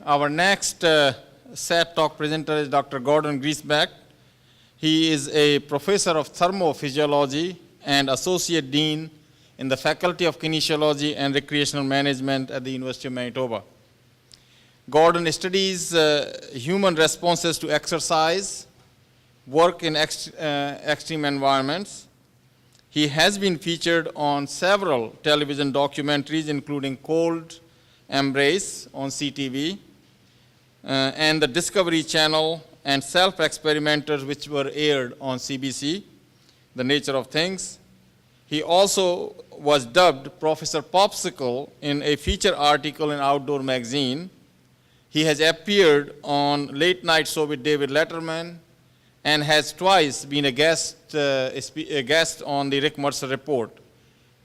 Our next SAT talk presenter is Dr. Gordon Giesbrecht. He is a professor of thermophysiology and associate dean in the Faculty of Kinesiology and Recreational Management at the University of Manitoba. Gordon studies human responses to exercise, work in extreme environments. He has been featured on several television documentaries, including Cold Embrace on CTV, and the Discovery Channel, and Self-Experimenters, which were aired on CBC, The Nature of Things. He also was dubbed Professor Popsicle in a feature article in Outdoor magazine. He has appeared on Late Night Show with David Letterman and has twice been a guest on the Rick Mercer Report.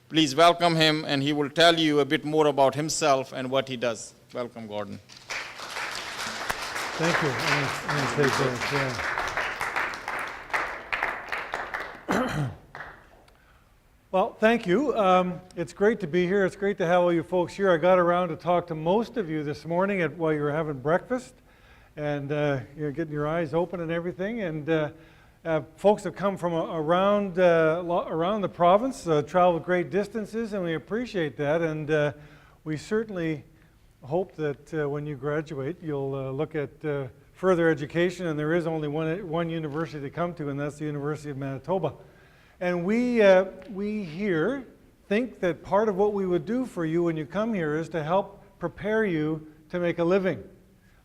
Please welcome him, and he will tell you a bit more about himself and what he does. Welcome, Gordon. Thank you. I'm going to take that. Yeah. Well, thank you. It's great to be here. It's great to have all you folks here. I got around to talk to most of you this morning while you were having breakfast, and you're getting your eyes open and everything. And folks have come from around the province, traveled great distances, and we appreciate that. And we certainly hope that when you graduate, you'll look at further education. And there is only one university to come to, and that's the University of Manitoba. And we here think that part of what we would do for you when you come here is to help prepare you to make a living.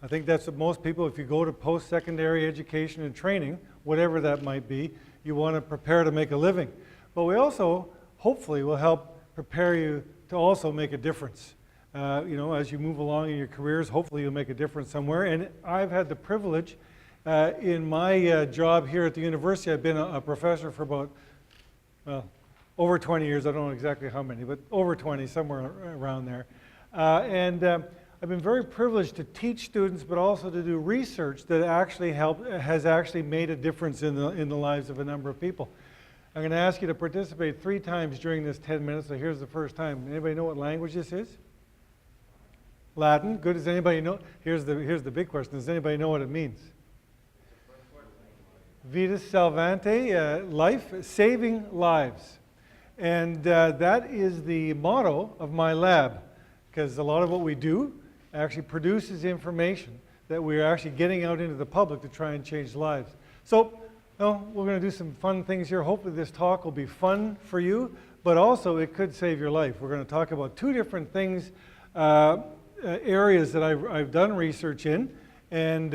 I think that's what most people, if you go to post-secondary education and training, whatever that might be, you want to prepare to make a living. But we also, hopefully, will help prepare you to also make a difference. As you move along in your careers, hopefully you'll make a difference somewhere. And I've had the privilege in my job here at the university. I've been a professor for about over 20 years. I don't know exactly how many, but over 20, somewhere around there. I've been very privileged to teach students, but also to do research that has actually made a difference in the lives of a number of people. I'm going to ask you to participate 3 times during this 10 minutes. So here's the first time. Anybody know what language this is? Latin. Good. Does anybody know? Here's the big question. Does anybody know what it means? Vitas salvante, life, saving lives. And that is the motto of my lab, because a lot of what we do actually produces information that we're actually getting out into the public to try and change lives. So we're going to do some fun things here. Hopefully this talk will be fun for you, but also it could save your life. We're going to talk about 2 different things, areas that I've done research in, and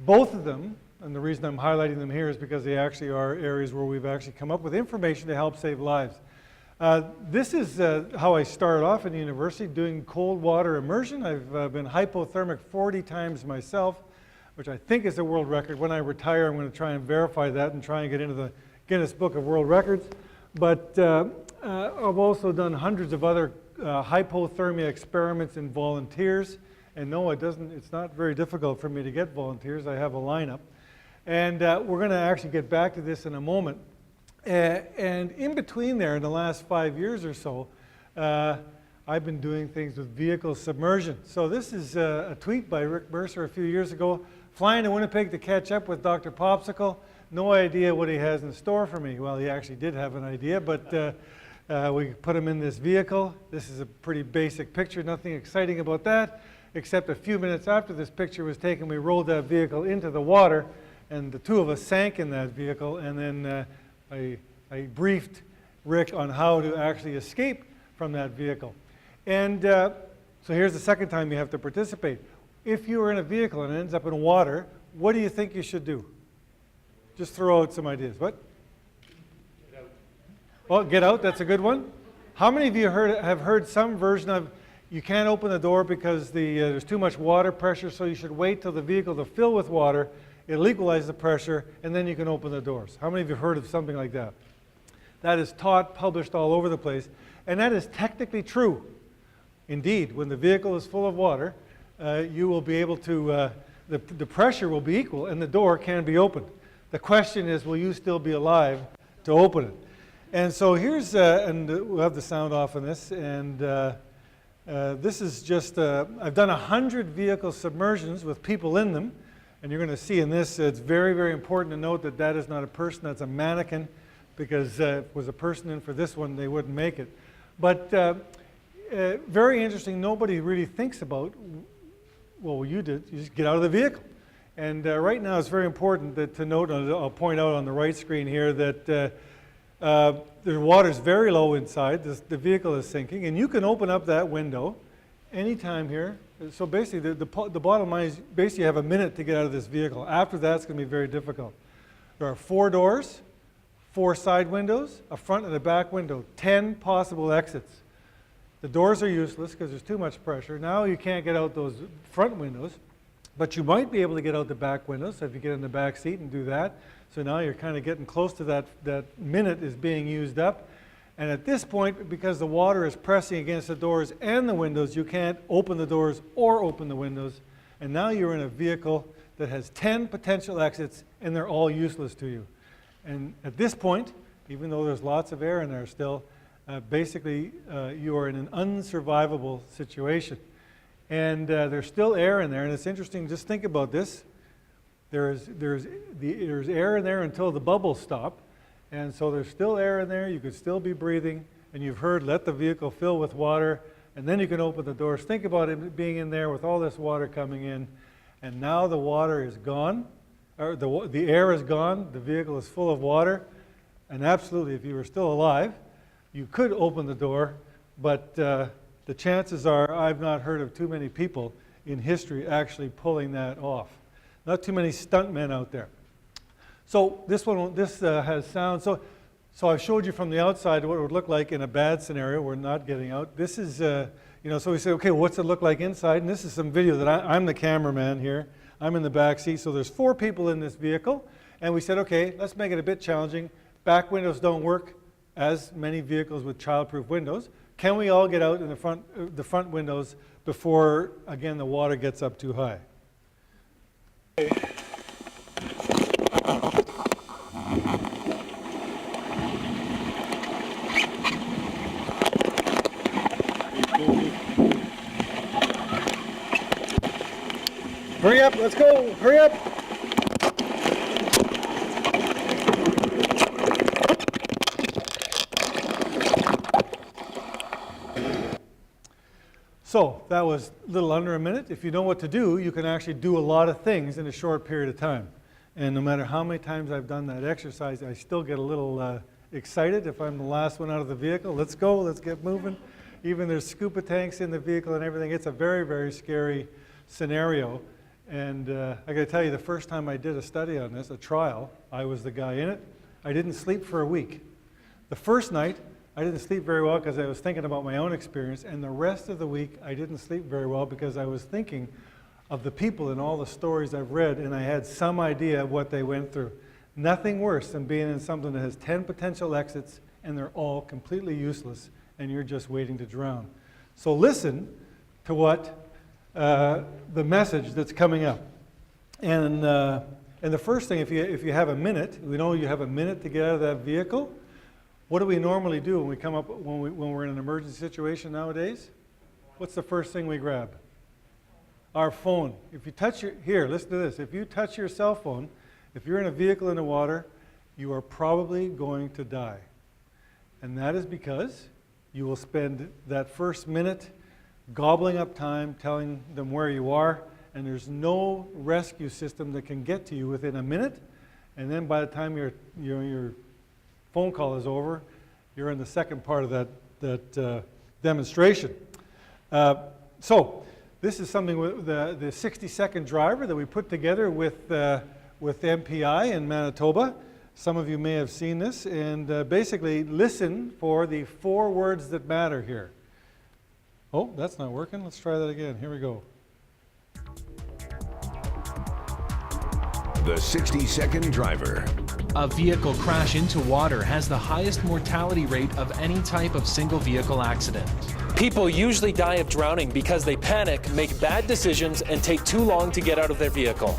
both of them, and the reason I'm highlighting them here is because they actually are areas where we've actually come up with information to help save lives. This is how I started off in the university, doing cold water immersion. I've been hypothermic 40 times myself, which I think is a world record. When I retire, I'm going to try and verify that and try and get into the Guinness Book of World Records. But I've also done hundreds of other hypothermia experiments in volunteers. And no, it's not very difficult for me to get volunteers. I have a lineup. And we're going to actually get back to this in a moment. And in between there, in the last 5 years or so, I've been doing things with vehicle submersion. So this is a tweet by Rick Mercer a few years ago, flying to Winnipeg to catch up with Dr. Popsicle. No idea what he has in store for me. Well, he actually did have an idea, but we put him in this vehicle. This is a pretty basic picture, nothing exciting about that, except a few minutes after this picture was taken, we rolled that vehicle into the water, and the 2 of us sank in that vehicle, and then I briefed Rick on how to actually escape from that vehicle. And so here's the second time you have to participate. If you are in a vehicle and it ends up in water, what do you think you should do? Just throw out some ideas. What? Get out. Well, get out, that's a good one. How many of you have heard some version of you can't open the door because there's too much water pressure, so you should wait till the vehicle to fill with water, it'll equalize the pressure, and then you can open the doors. How many of you have heard of something like that? That is taught, published all over the place, and that is technically true. Indeed, when the vehicle is full of water, you will be able to, the pressure will be equal, and the door can be opened. The question is, will you still be alive to open it? And so here's, and we'll have the sound off on this, and This is just, I've done 100 vehicle submersions with people in them, and you're going to see in this, it's very, very important to note that that is not a person, that's a mannequin, because if it was a person in for this one, they wouldn't make it. But very interesting, nobody really thinks about, well, you did, you just get out of the vehicle. And right now it's very important that, to note, I'll point out on the right screen here, that the water's very low inside, the vehicle is sinking, and you can open up that window anytime here. So basically, the bottom line is basically you have a minute to get out of this vehicle. After that, it's going to be very difficult. There are 4 doors, 4 side windows, a front and a back window, 10 possible exits. The doors are useless because there's too much pressure. Now you can't get out those front windows, but you might be able to get out the back windows, so if you get in the back seat and do that. So now you're kind of getting close to that minute is being used up. And at this point, because the water is pressing against the doors and the windows, you can't open the doors or open the windows. And now you're in a vehicle that has 10 potential exits, and they're all useless to you. And at this point, even though there's lots of air in there still, basically you are in an unsurvivable situation. And there's still air in there, and it's interesting, just think about this. There's air in there until the bubbles stop, and so there's still air in there, you could still be breathing, and you've heard, let the vehicle fill with water, and then you can open the doors. Think about it being in there with all this water coming in, and now the water is gone, or the air is gone, the vehicle is full of water, and absolutely, if you were still alive, you could open the door, but the chances are I've not heard of too many people in history actually pulling that off. Not too many stuntmen out there. So this has sound. So I've showed you from the outside what it would look like in a bad scenario. We're not getting out. This is, so we say, okay, what's it look like inside? And this is some video that I'm the cameraman here. I'm in the back seat. So there's 4 people in this vehicle. And we said, okay, let's make it a bit challenging. Back windows don't work, as many vehicles with child-proof windows. Can we all get out in the front windows before, again, the water gets up too high? Hurry up, let's go, hurry up. So that was a little under a minute. If you know what to do, you can actually do a lot of things in a short period of time. And no matter how many times I've done that exercise, I still get a little excited if I'm the last one out of the vehicle. Let's go, let's get moving. Even there's scuba tanks in the vehicle and everything. It's a very, very scary scenario. And I gotta tell you, the first time I did a study on this, a trial, I was the guy in it. I didn't sleep for a week. The first night, I didn't sleep very well because I was thinking about my own experience, and the rest of the week I didn't sleep very well because I was thinking of the people and all the stories I've read, and I had some idea of what they went through. Nothing worse than being in something that has 10 potential exits and they're all completely useless and you're just waiting to drown. So listen to what the message that's coming up. And the first thing, if you have a minute, we know you have a minute to get out of that vehicle. What do we normally do when we come up, when we're in an emergency situation nowadays? What's the first thing we grab? Our phone. If you touch here, listen to this. If you touch your cell phone, if you're in a vehicle in the water, you are probably going to die. And that is because you will spend that first minute gobbling up time, telling them where you are, and there's no rescue system that can get to you within a minute. And then by the time your phone call is over, you're in the second part of that demonstration. So this is something with the 60-second driver that we put together with MPI in Manitoba. Some of you may have seen this, and basically listen for the 4 words that matter here. Oh, that's not working. Let's try that again. Here we go. The 60-second driver. A vehicle crash into water has the highest mortality rate of any type of single vehicle accident. People usually die of drowning because they panic, make bad decisions, and take too long to get out of their vehicle.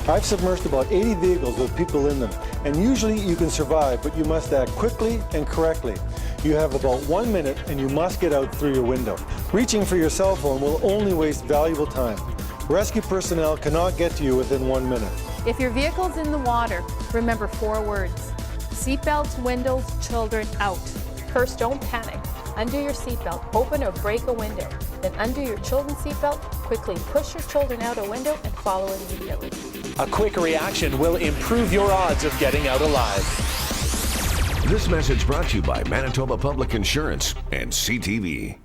I've submerged about 80 vehicles with people in them, and usually you can survive, but you must act quickly and correctly. You have about 1 minute and you must get out through your window. Reaching for your cell phone will only waste valuable time. Rescue personnel cannot get to you within 1 minute. If your vehicle's in the water, remember 4 words. Seatbelts, windows, children, out. First, don't panic. Undo your seatbelt, open or break a window. Then undo your children's seatbelt, quickly push your children out a window and follow immediately. A quick reaction will improve your odds of getting out alive. This message brought to you by Manitoba Public Insurance and CTV.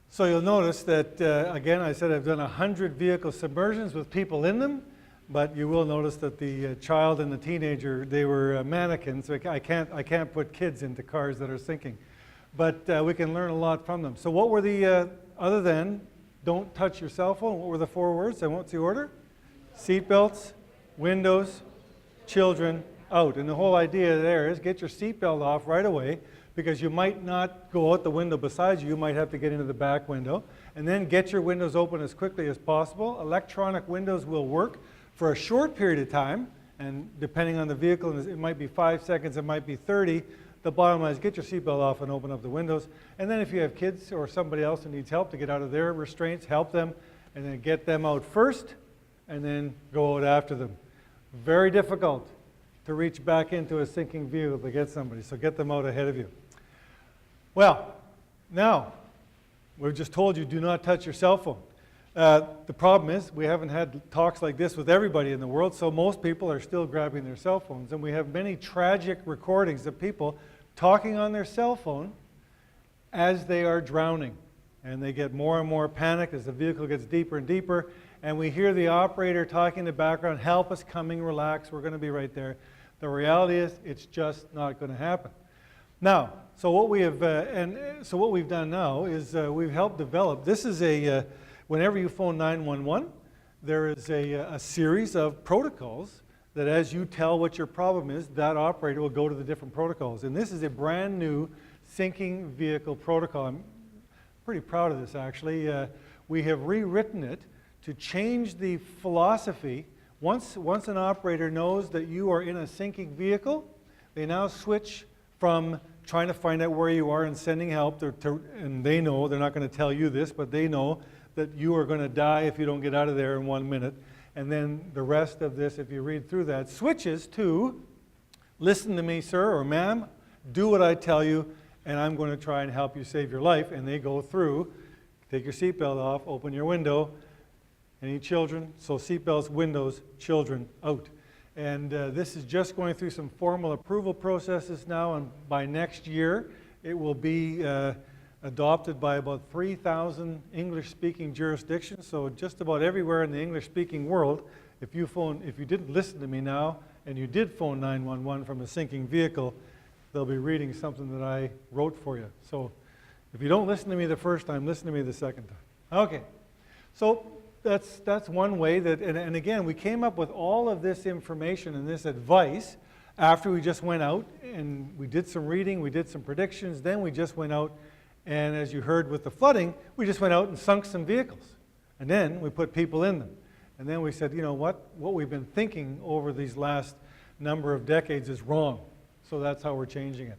So you'll notice that, again, I said I've done 100 vehicle submersions with people in them, but you will notice that the child and the teenager, they were mannequins. So I can't put kids into cars that are sinking. But we can learn a lot from them. So what were the, other than don't touch your cell phone, what were the 4 words? And what's the order? Seatbelts, windows, children, out. And the whole idea there is get your seatbelt off right away, because you might not go out the window beside you. You might have to get into the back window. And then get your windows open as quickly as possible. Electronic windows will work for a short period of time. And depending on the vehicle, it might be 5 seconds, it might be 30. The bottom line is get your seatbelt off and open up the windows. And then if you have kids or somebody else who needs help to get out of their restraints, help them. And then get them out first, and then go out after them. Very difficult to reach back into a sinking vehicle to get somebody. So get them out ahead of you. Well, now, we've just told you do not touch your cell phone. The problem is we haven't had talks like this with everybody in the world, so most people are still grabbing their cell phones. And we have many tragic recordings of people talking on their cell phone as they are drowning. And they get more and more panicked as the vehicle gets deeper and deeper. And we hear the operator talking in the background, help us coming, relax, we're going to be right there. The reality is it's just not going to happen. Now, so what we have, so what we've done now is we've helped develop, this is a, whenever you phone 911, there is a series of protocols that as you tell what your problem is, that operator will go to the different protocols. And this is a brand new sinking vehicle protocol. I'm pretty proud of this actually. We have rewritten it to change the philosophy. Once an operator knows that you are in a sinking vehicle, they now switch from trying to find out where you are and sending help, and they know, they're not going to tell you this, but they know that you are going to die if you don't get out of there in 1 minute. And then the rest of this, if you read through that, switches to, listen to me, sir or ma'am, do what I tell you, and I'm going to try and help you save your life. And they go through, take your seatbelt off, open your window. Any children? So seatbelts, windows, children, out. And this is just going through some formal approval processes now, and by next year it will be adopted by about 3,000 English-speaking jurisdictions. So just about everywhere in the English-speaking world, if you didn't listen to me now and you did phone 911 from a sinking vehicle, they'll be reading something that I wrote for you. So if you don't listen to me the first time, listen to me the second time. Okay, so that's one way that, and again, we came up with all of this information and this advice after we just went out and we did some reading, we did some predictions, then we just went out and as you heard with the flooding, we just went out and sunk some vehicles. And then we put people in them. And then we said, you know what we've been thinking over these last number of decades is wrong. So that's how we're changing it.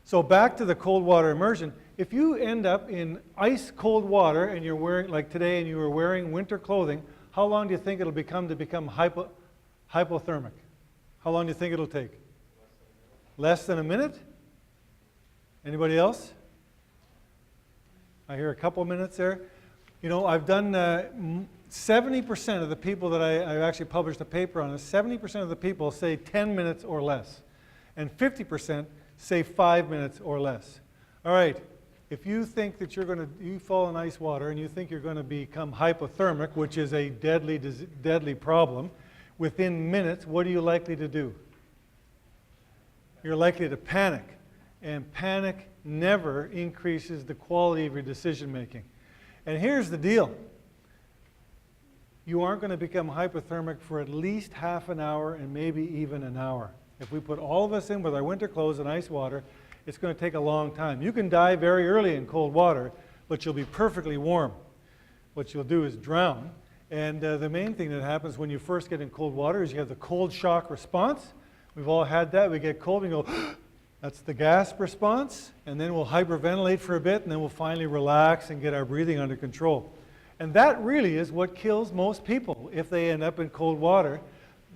So back to the cold water immersion. If you end up in ice cold water and you're wearing, like today, and you were wearing winter clothing, how long do you think it'll become to become hypothermic? How long do you think it'll take? Less than a minute? Anybody else? I hear a couple minutes there. You know, I've done 70% of the people that I've actually published a paper on, 70% of the people say 10 minutes or less. And 50% say 5 minutes or less. All right, if you think that you fall in ice water and you think you're going to become hypothermic, which is a deadly problem, within minutes, what are you likely to do? You're likely to panic. And panic never increases the quality of your decision making. And here's the deal. You aren't going to become hypothermic for at least half an hour and maybe even an hour. If we put all of us in with our winter clothes and ice water, it's going to take a long time. You can die very early in cold water, but you'll be perfectly warm. What you'll do is drown. And the main thing that happens when you first get in cold water is you have the cold shock response. We've all had that. We get cold and go, That's the gasp response, and then we'll hyperventilate for a bit, and then we'll finally relax and get our breathing under control. And that really is what kills most people if they end up in cold water.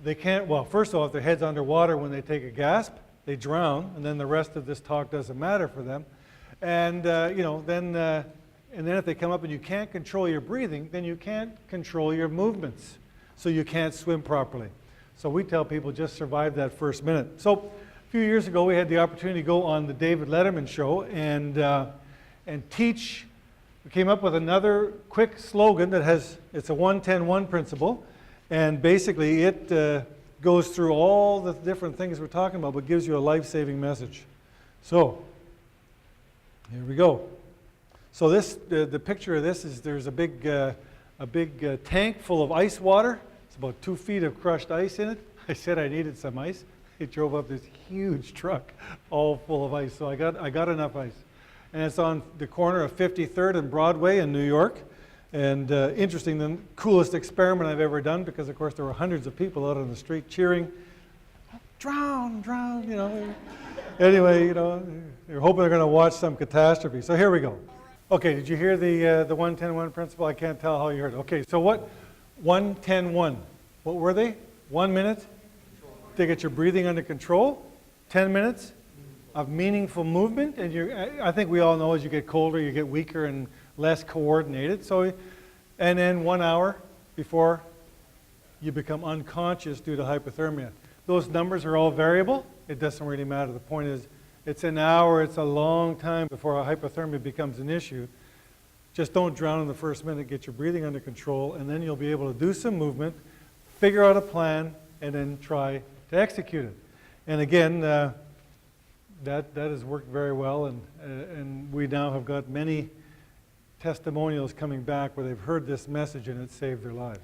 They can't, well, first of all, if their head's underwater when they take a gasp, they drown, and then the rest of this talk doesn't matter for them. And, then if they come up and you can't control your breathing, then you can't control your movements. So you can't swim properly. So we tell people just survive that first minute. So a few years ago, we had the opportunity to go on the David Letterman show and teach. We came up with another quick slogan that it's a 1-10-1 principle. And basically it goes through all the different things we're talking about, but gives you a life-saving message. So here we go. So the picture of this is there's a big tank full of ice water. It's about 2 feet of crushed ice in it. I said I needed some ice. He drove up this huge truck all full of ice. So I got enough ice. And it's on the corner of 53rd and Broadway in New York. And interesting, the coolest experiment I've ever done, because of course there were hundreds of people out on the street cheering, drown, drown, Anyway, you're hoping they're going to watch some catastrophe. So here we go. Okay, did you hear the 1-10-1 principle? I can't tell how you heard it. Okay, so what 1-10-1? What were they? 1 minute to get your breathing under control. 10 minutes of meaningful movement, and I think we all know as you get colder, you get weaker and less coordinated. So, and then 1 hour before you become unconscious due to hypothermia. Those numbers are all variable. It doesn't really matter. The point is, it's an hour, it's a long time before hypothermia becomes an issue. Just don't drown in the first minute, get your breathing under control, and then you'll be able to do some movement, figure out a plan, and then try to execute it. And again, that has worked very well, and we now have got many testimonials coming back where they've heard this message and it saved their lives.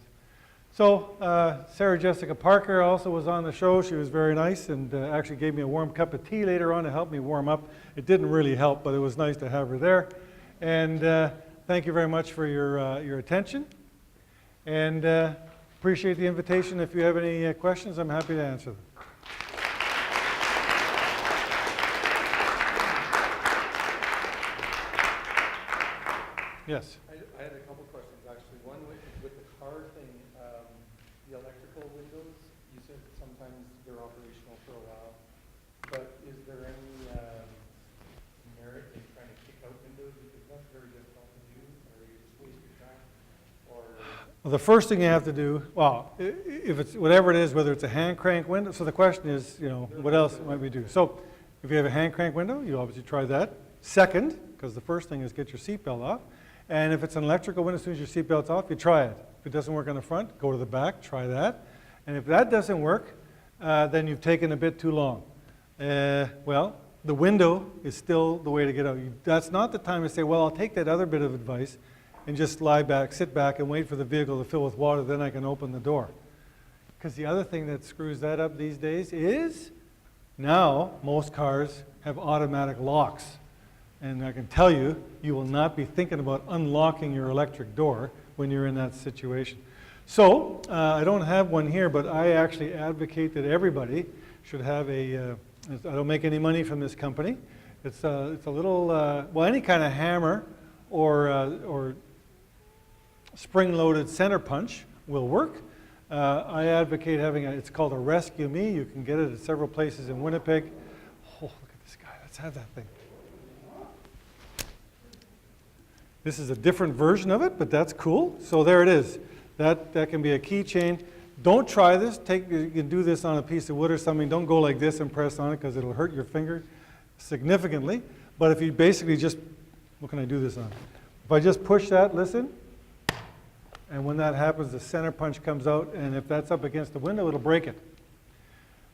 So Sarah Jessica Parker also was on the show. She was very nice and actually gave me a warm cup of tea later on to help me warm up. It didn't really help, but it was nice to have her there. And thank you very much for your attention. And appreciate the invitation. If you have any questions, I'm happy to answer them. Yes. I had a couple questions actually. One with the car thing, the electrical windows, you said sometimes they're operational for a while, but is there any merit in trying to kick out windows, because that's very difficult to do, or you just waste your time? Well, the first thing you have to do, well, if it's whatever it is, whether it's a hand crank window, so the question is, what else might we do? So if you have a hand crank window, you obviously try that. Second, because the first thing is get your seatbelt off. And if it's an electrical window, as soon as your seatbelt's off, you try it. If it doesn't work on the front, go to the back, try that. And if that doesn't work, then you've taken a bit too long. Well, the window is still the way to get out. That's not the time to say, well, I'll take that other bit of advice and just lie back, sit back, and wait for the vehicle to fill with water, then I can open the door. Because the other thing that screws that up these days is now most cars have automatic locks. And I can tell you, you will not be thinking about unlocking your electric door when you're in that situation. So, I don't have one here, but I actually advocate that everybody should have I don't make any money from this company. It's a little, well, any kind of hammer or spring-loaded center punch will work. I advocate having it's called a Rescue Me. You can get it at several places in Winnipeg. Oh, look at this guy. Let's have that thing. This is a different version of it, but that's cool. So there it is. That can be a keychain. Don't try this. You can do this on a piece of wood or something. Don't go like this and press on it because it'll hurt your finger significantly. But if you basically just, what can I do this on? If I just push that, listen, and when that happens, the center punch comes out, and if that's up against the window, it'll break it.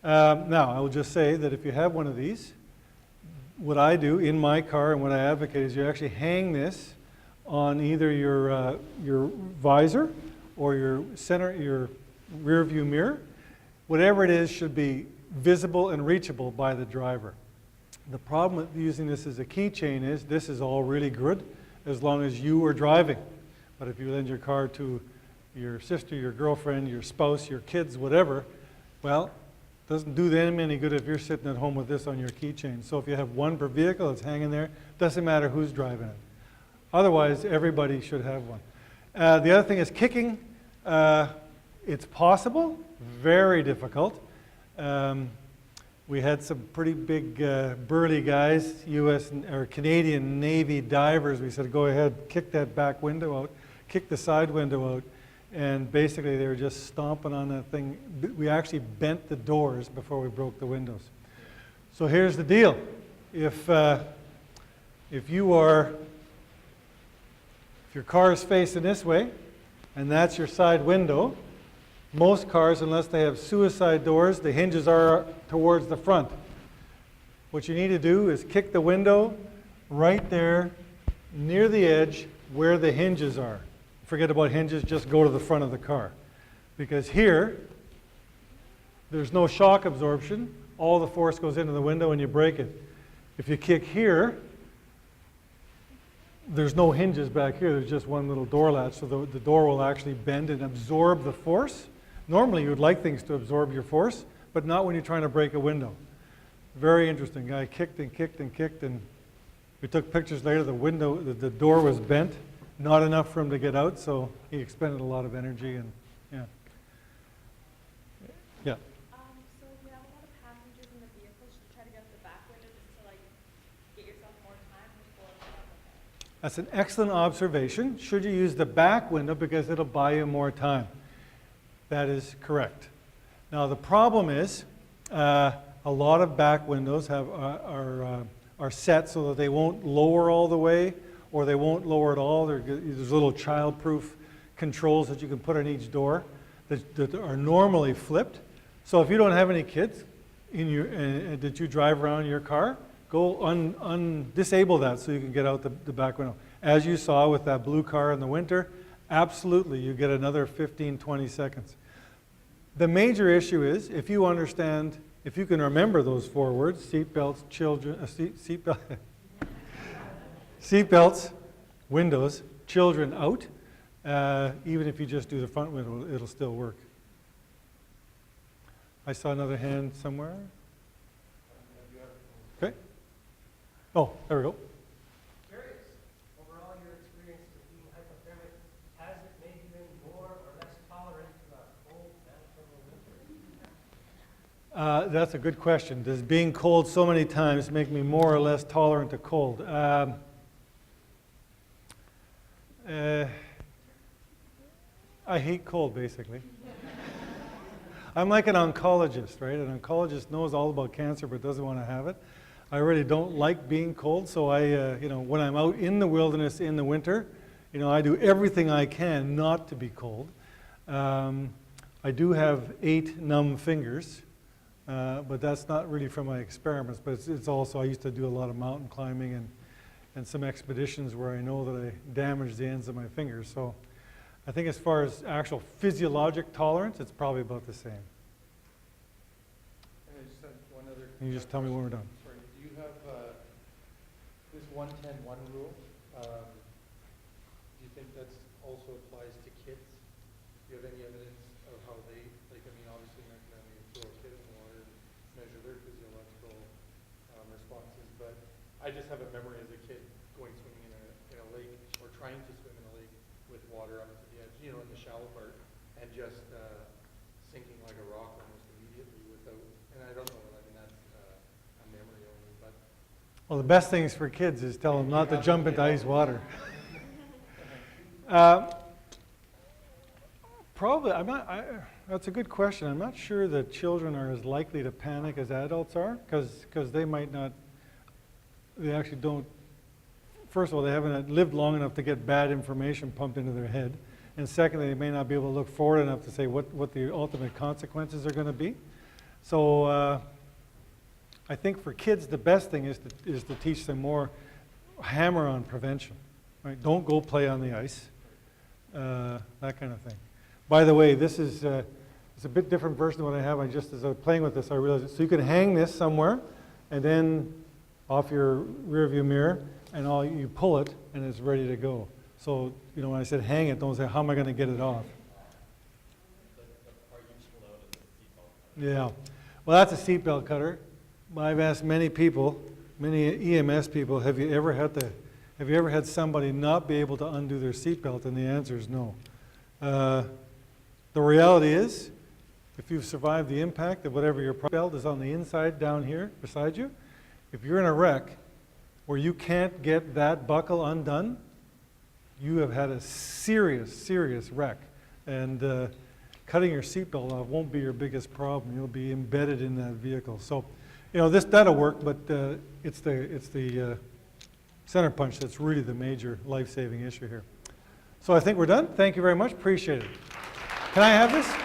Now, I will just say that if you have one of these, what I do in my car and what I advocate is you actually hang this on either your visor or your rear view mirror. Whatever it is should be visible and reachable by the driver. The problem with using this as a keychain is this is all really good as long as you are driving. But if you lend your car to your sister, your girlfriend, your spouse, your kids, whatever, well, Doesn't do them any good if you're sitting at home with this on your keychain. So if you have one per vehicle, it's hanging there. Doesn't matter who's driving it. Otherwise, everybody should have one. The other thing is kicking. It's possible, very difficult. We had some pretty big burly guys, U.S. or Canadian Navy divers. We said, go ahead, kick that back window out, kick the side window out. And basically they were just stomping on that thing. We actually bent the doors before we broke the windows. So here's the deal. If your car is facing this way, and that's your side window, most cars, unless they have suicide doors, the hinges are towards the front. What you need to do is kick the window right there near the edge where the hinges are. Forget about hinges, just go to the front of the car. Because here, there's no shock absorption. All the force goes into the window and you break it. If you kick here, there's no hinges back here. There's just one little door latch, so the door will actually bend and absorb the force. Normally, you would like things to absorb your force, but not when you're trying to break a window. Very interesting. Guy kicked and kicked and kicked, and we took pictures later. The door was bent. Not enough for him to get out, so he expended a lot of energy, and yeah. Yeah. So if you have a lot of passengers in the vehicle, should you try to get out the back window just to like get yourself more time before it's okay? That's an excellent observation. Should you use the back window because it'll buy you more time? That is correct. Now the problem is a lot of back windows are set so that they won't lower all the way, or they won't lower at all. There's little child-proof controls that you can put on each door that are normally flipped. So if you don't have any kids in that you drive around your car, go disable that so you can get out the back window. As you saw with that blue car in the winter, absolutely, you get another 15, 20 seconds. The major issue is, if you understand, if you can remember those 4 words, seatbelts, children, seatbelts, windows, children out, even if you just do the front window, it'll still work. I saw another hand somewhere. Okay. Oh, there we go. Curious, overall your experience with being hypothermic, has it made you any more or less tolerant to a cold Manitoba winter? That's a good question. Does being cold so many times make me more or less tolerant to cold? I hate cold, basically. I'm like an oncologist, right? An oncologist knows all about cancer but doesn't want to have it. I really don't like being cold, so when I'm out in the wilderness in the winter, I do everything I can not to be cold. I do have 8 numb fingers, but that's not really from my experiments, but it's also, I used to do a lot of mountain climbing and some expeditions where I know that I damaged the ends of my fingers. So I think as far as actual physiologic tolerance, it's probably about the same. And I just had one other. Can you just tell me when we're done? Sorry, do you have this 1-10-1 rule? Do you think that also applies to kids? Do you have any evidence of how they, obviously you're not going to throw a kid in the water and measure their physiological responses, but I just have a memory as a kid going swimming in a lake, or trying to swim in a lake with water up to the edge, in the shallow part, and just sinking like a rock almost immediately without, and I don't know, that's a memory only, but. Well, the best things for kids is tell them not to jump into ice water. Probably, that's a good question. I'm not sure that children are as likely to panic as adults are, because they might not, they actually don't, first of all, they haven't lived long enough to get bad information pumped into their head. And secondly, they may not be able to look forward enough to say what the ultimate consequences are going to be. So I think for kids, the best thing is to teach them more, hammer on prevention. Right? Don't go play on the ice, that kind of thing. By the way, this is it's a bit different version of what I have. As I was playing with this, I realized so you can hang this somewhere, and then off your rear view mirror, and you pull it, and it's ready to go. So when I said hang it, don't say how am I going to get it off. Yeah. Well, that's a seatbelt cutter. I've asked many people, many EMS people, have you ever had somebody not be able to undo their seatbelt? And the answer is no. The reality is, if you've survived the impact of whatever your belt is on the inside down here beside you, if you're in a wreck where you can't get that buckle undone, you have had a serious, serious wreck. And cutting your seatbelt off won't be your biggest problem. You'll be embedded in that vehicle. So, you know, that'll work, but it's the center punch that's really the major life-saving issue here. So I think we're done. Thank you very much. Appreciate it. Can I have this?